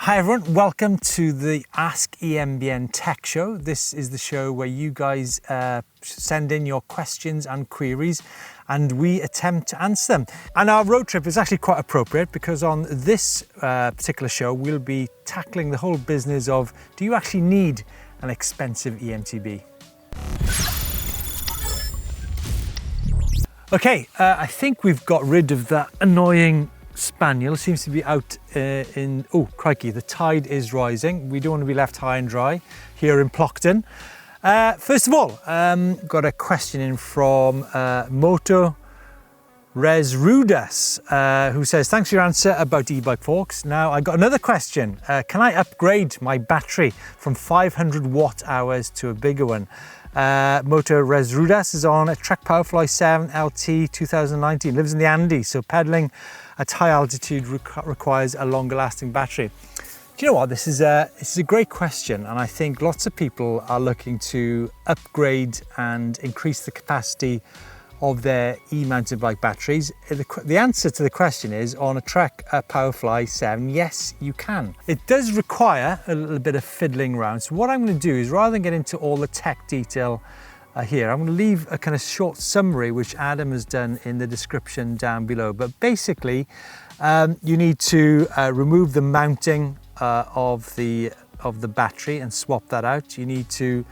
Hi everyone, welcome to the Ask EMBN Tech Show. This is the show where you guys send in your questions and queries and we attempt to answer them. And our road trip is actually quite appropriate because on this particular show we'll be tackling the whole business of, do you actually need an expensive EMTB? Okay, I think we've got rid of that annoying spaniel. Seems to be out oh crikey, the tide is rising. We don't want to be left high and dry here in Plockton. First of all, got a question in from Moto Resrudas, who says, thanks for your answer about eBike forks. Now I got another question. Can I upgrade my battery from 500 watt hours to a bigger one? Moto Resrudas is on a Trek Powerfly 7 LT 2019, lives in the Andes, so pedaling at high altitude requires a longer lasting battery. Do you know what, this is a great question, and I think lots of people are looking to upgrade and increase the capacity of their e-mountain bike batteries. The answer to the question is, on a Trek Powerfly 7, yes, you can. It does require a little bit of fiddling around. So what I'm going to do is, rather than get into all the tech detail here, I'm going to leave a kind of short summary, which Adam has done in the description down below. But basically, you need to remove the mounting of the battery and swap that out. You need to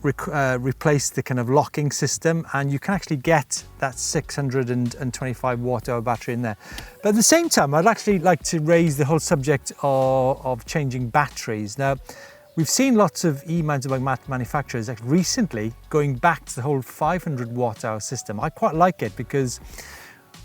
replace the kind of locking system, and you can actually get that 625 watt hour battery in there. But at the same time, I'd actually like to raise the whole subject of changing batteries. Now, we've seen lots of e-mountain bike manufacturers recently going back to the whole 500 watt hour system. I quite like it because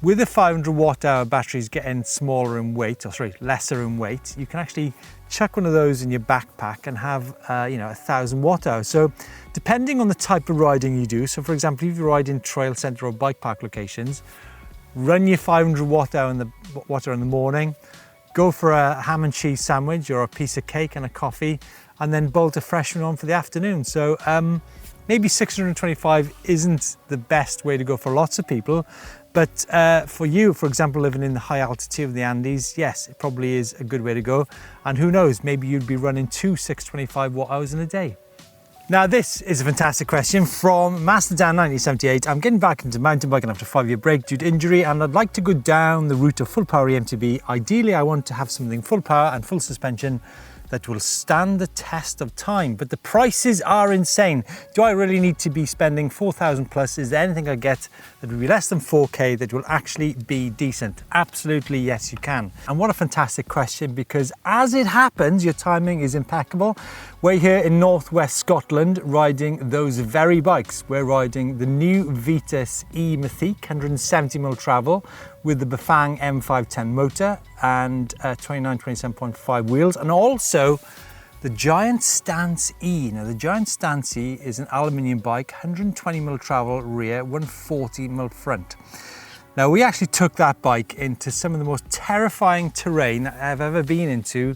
with the 500 watt hour batteries getting smaller in weight, lesser in weight, you can actually chuck one of those in your backpack and have 1,000 watt hours. So depending on the type of riding you do, so for example, if you ride in trail centre or bike park locations, run your 500 watt hour in the morning, go for a ham and cheese sandwich or a piece of cake and a coffee, and then bolt a fresh one on for the afternoon. So maybe 625 isn't the best way to go for lots of people, but for you, for example, living in the high altitude of the Andes, yes, it probably is a good way to go. And who knows, maybe you'd be running 2 625 watt hours in a day. Now, this is a fantastic question from Master Dan 1978. I'm getting back into mountain biking after a 5-year break due to injury, and I'd like to go down the route of full power EMTB. Ideally, I want to have something full power and full suspension that will stand the test of time, but the prices are insane. Do I really need to be spending 4,000 plus? Is there anything I get that will be less than 4K that will actually be decent? Absolutely, yes, you can. And what a fantastic question, because as it happens, your timing is impeccable. We're here in northwest Scotland riding those very bikes. We're riding the new Vitus e-Mythique 170mm travel with the Bafang M510 motor and 29-27.5 wheels, and also the Giant Stance E. Now, the Giant Stance E is an aluminium bike, 120mm travel rear, 140mm front. Now, we actually took that bike into some of the most terrifying terrain I've ever been into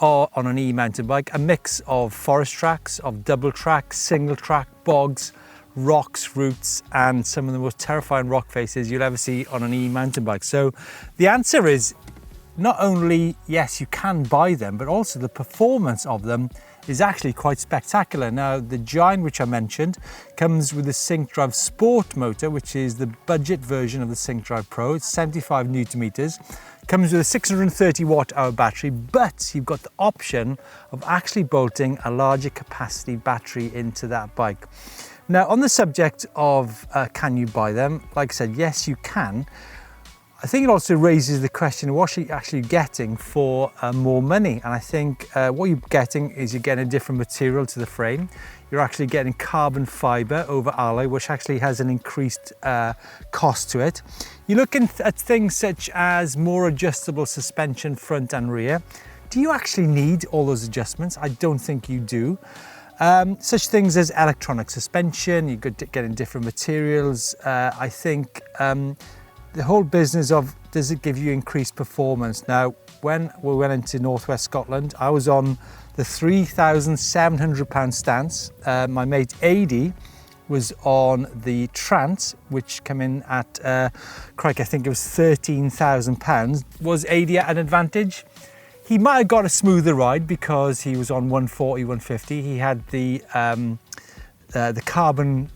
on an e-mountain bike, a mix of forest tracks, of double track, single track, bogs, rocks, roots, and some of the most terrifying rock faces you'll ever see on an e-mountain bike. So the answer is, not only yes, you can buy them, but also the performance of them is actually quite spectacular. Now, the Giant, which I mentioned, comes with the Sync Drive Sport motor, which is the budget version of the Sync Drive Pro. It's 75 Newton meters. Comes with a 630 watt hour battery, but you've got the option of actually bolting a larger capacity battery into that bike. Now, on the subject of can you buy them, like I said, yes, you can. I think it also raises the question of what you're actually getting for more money. And I think what you're getting is you're getting a different material to the frame. You're actually getting carbon fiber over alloy, which actually has an increased cost to it. You're looking at things such as more adjustable suspension front and rear. Do you actually need all those adjustments? I don't think you do. Such things as electronic suspension, you're getting different materials. I think the whole business of, does it give you increased performance? Now, when we went into northwest Scotland, I was on the £3,700 stance. My mate Adi was on the Trance, which came in at, crikey, I think it was £13,000. Was Adi at an advantage? He might have got a smoother ride because he was on 140, 150. He had the carbon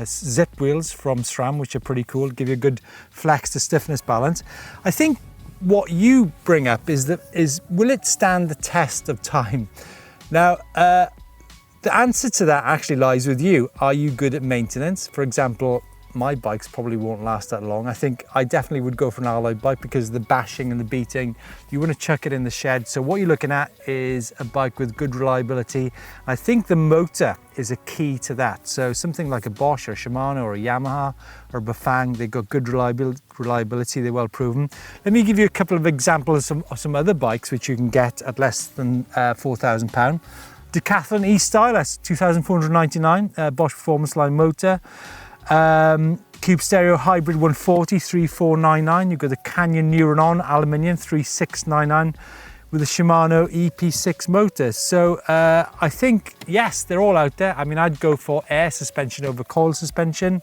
zip wheels from SRAM, which are pretty cool, give you a good flex to stiffness balance. I think what you bring up is will it stand the test of time? Now, the answer to that actually lies with you. Are you good at maintenance? For example, my bikes probably won't last that long. I think I definitely would go for an alloy bike because of the bashing and the beating. You want to chuck it in the shed. So what you're looking at is a bike with good reliability. I think the motor is a key to that. So something like a Bosch or a Shimano or a Yamaha or a Bafang, they've got good reliability, they're well proven. Let me give you a couple of examples of some other bikes which you can get at less than £4,000. Decathlon E-Style, that's 2,499, Bosch Performance Line motor. Cube Stereo Hybrid 140, 3,499. You've got the Canyon Neuron On aluminium 3,699 with a Shimano EP6 motor. So I think, yes, they're all out there. I mean, I'd go for air suspension over coil suspension.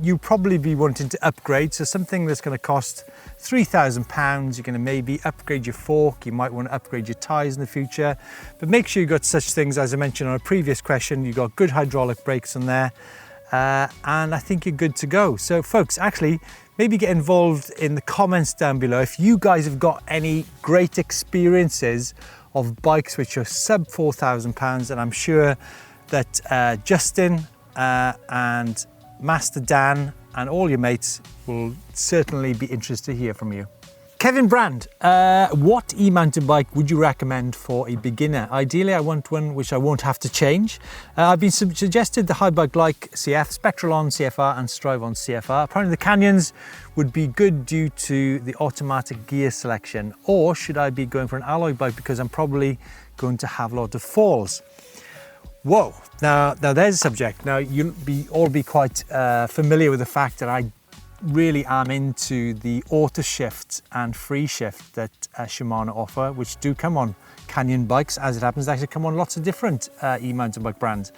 You'll probably be wanting to upgrade. So something that's going to cost £3,000, you're going to maybe upgrade your fork. You might want to upgrade your tyres in the future. But make sure you've got such things, as I mentioned on a previous question, you've got good hydraulic brakes on there. And I think you're good to go. So folks, actually, maybe get involved in the comments down below. If you guys have got any great experiences of bikes which are sub £4,000, and I'm sure that Justin and Master Dan and all your mates will certainly be interested to hear from you. Kevin Brand, what e-mountain bike would you recommend for a beginner? Ideally, I want one which I won't have to change. I've been suggested the High-Bike Like CF, Spectral On CFR and Strive On CFR. Apparently the Canyons would be good due to the automatic gear selection. Or should I be going for an alloy bike because I'm probably going to have a lot of falls? Whoa, now there's a subject. Now you'll all be quite familiar with the fact that I really am into the auto shift and free shift that Shimano offer, which do come on Canyon bikes. As it happens, they actually come on lots of different e-mountain bike brands.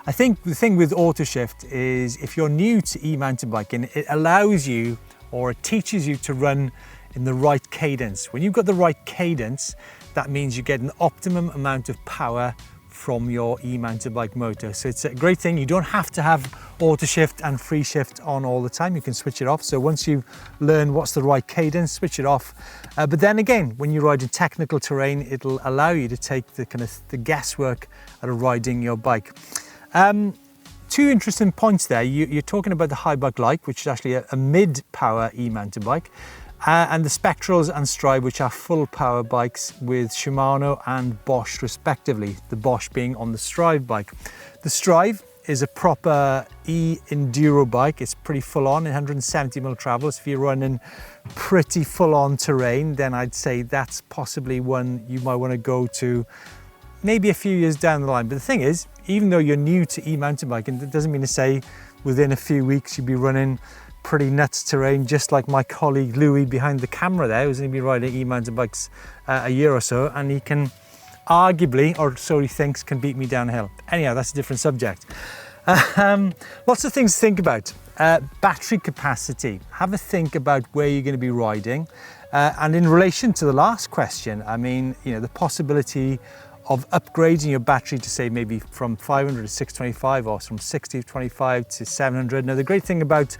I think the thing with auto shift is if you're new to e-mountain biking, it allows you, or it teaches you to run in the right cadence. When you've got the right cadence, that means you get an optimum amount of power from your e-mountain bike motor. So it's a great thing. You don't have to have auto shift and free shift on all the time. You can switch it off. So once you learn what's the right cadence, switch it off. But then again, when you ride in technical terrain, it'll allow you to take the guesswork out of riding your bike. Two interesting points there. You're talking about the High-Bike Like, which is actually a mid-power e-mountain bike. And the Spectrals and Strive, which are full power bikes with Shimano and Bosch respectively, the Bosch being on the Strive bike. The Strive is a proper e-enduro bike. It's pretty full on, 170mm travels. If you're running pretty full on terrain, then I'd say that's possibly one you might want to go to maybe a few years down the line. But the thing is, even though you're new to e-mountain biking, that doesn't mean to say within a few weeks you'll be running pretty nuts terrain, just like my colleague Louis behind the camera there, who's going to be riding e-mountain bikes a year or so, and he can arguably, or so he thinks, can beat me downhill. Anyhow, that's a different subject. Lots of things to think about. Battery capacity. Have a think about where you're going to be riding. And in relation to the last question, I mean, you know, the possibility of upgrading your battery to say maybe from 500 to 625 or from 625 to 700. Now, the great thing about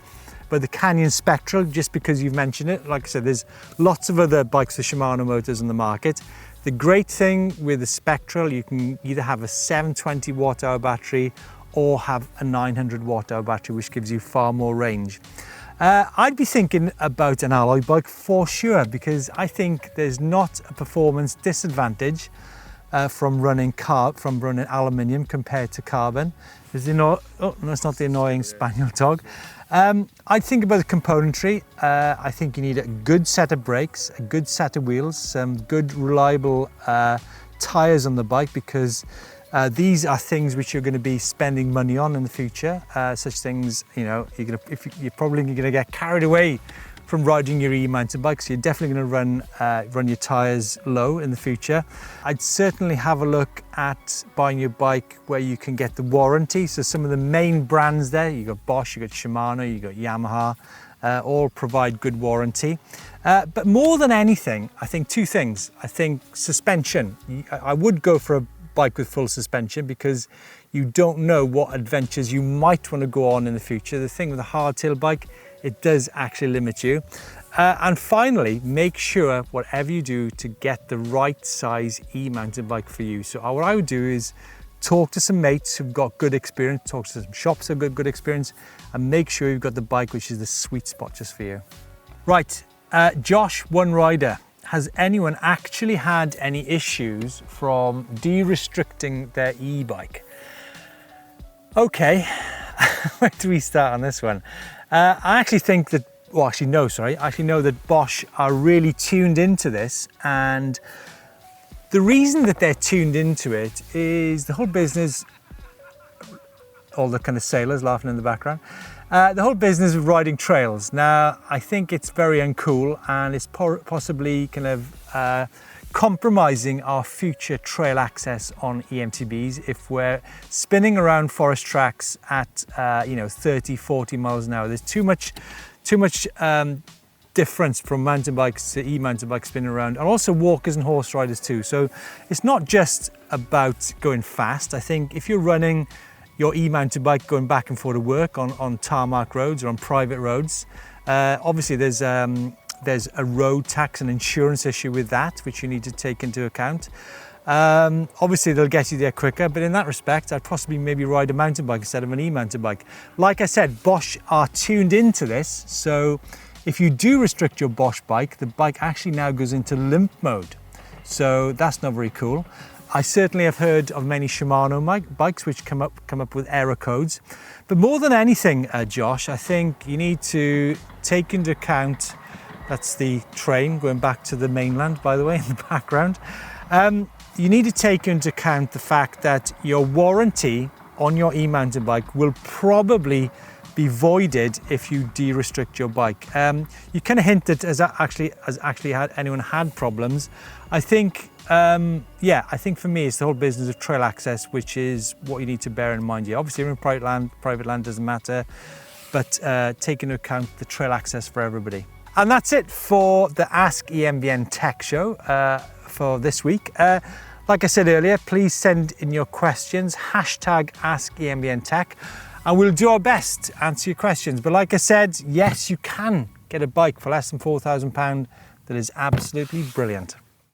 the Canyon Spectral, just because you've mentioned it, like I said, there's lots of other bikes with Shimano motors on the market. The great thing with the Spectral, you can either have a 720 watt hour battery or have a 900 watt hour battery, which gives you far more range. I'd be thinking about an alloy bike for sure, because I think there's not a performance disadvantage from running aluminium compared to carbon. Oh, no, it's not the annoying spaniel dog. I'd think about the componentry. I think you need a good set of brakes, a good set of wheels, some good reliable tyres on the bike, because these are things which you're going to be spending money on in the future. Such things, you know, you're probably going to get carried away from riding your e-mountain bike, so you're definitely going to run your tyres low in the future. I'd certainly have a look at buying your bike where you can get the warranty. So some of the main brands there, you've got Bosch, you've got Shimano, you've got Yamaha, all provide good warranty. But more than anything, I think two things. I think suspension. I would go for a bike with full suspension because you don't know what adventures you might want to go on in the future. The thing with a hardtail bike, it does actually limit you. And finally, make sure whatever you do to get the right size e-mountain bike for you. So what I would do is talk to some mates who've got good experience, talk to some shops who've got good experience, and make sure you've got the bike which is the sweet spot just for you. Right, Josh, one rider. Has anyone actually had any issues from de-restricting their e-bike? Okay, where do we start on this one? I actually think that, well, actually no, sorry. I actually know that Bosch are really tuned into this, and the reason that they're tuned into it is the whole business, all the kind of sailors laughing in the background, the whole business of riding trails. Now, I think it's very uncool, and it's possibly kind of compromising our future trail access on EMTBs if we're spinning around forest tracks at 30, 40 miles an hour. There's too much difference from mountain bikes to e-mountain bikes spinning around, and also walkers and horse riders too. So it's not just about going fast. I think if you're running your e-mountain bike going back and forth to work on tarmac roads or on private roads, obviously there's a road tax and insurance issue with that, which you need to take into account. Obviously they'll get you there quicker, but in that respect, I'd possibly maybe ride a mountain bike instead of an e-mountain bike. Like I said, Bosch are tuned into this. So if you do restrict your Bosch bike, the bike actually now goes into limp mode. So that's not very cool. I certainly have heard of many Shimano bikes which come up with error codes. But more than anything, Josh, I think you need to take into account, that's the train going back to the mainland, by the way, in the background. You need to take into account the fact that your warranty on your e-mountain bike will probably be voided if you de-restrict your bike. You kind of hinted has actually had anyone had problems. I think, I think for me it's the whole business of trail access, which is what you need to bear in mind here. Obviously, in private land doesn't matter, but take into account the trail access for everybody. And that's it for the Ask EMBN Tech Show for this week. Like I said earlier, please send in your questions, hashtag Ask EMBN Tech, and we'll do our best to answer your questions. But like I said, yes, you can get a bike for less than £4,000 that is absolutely brilliant.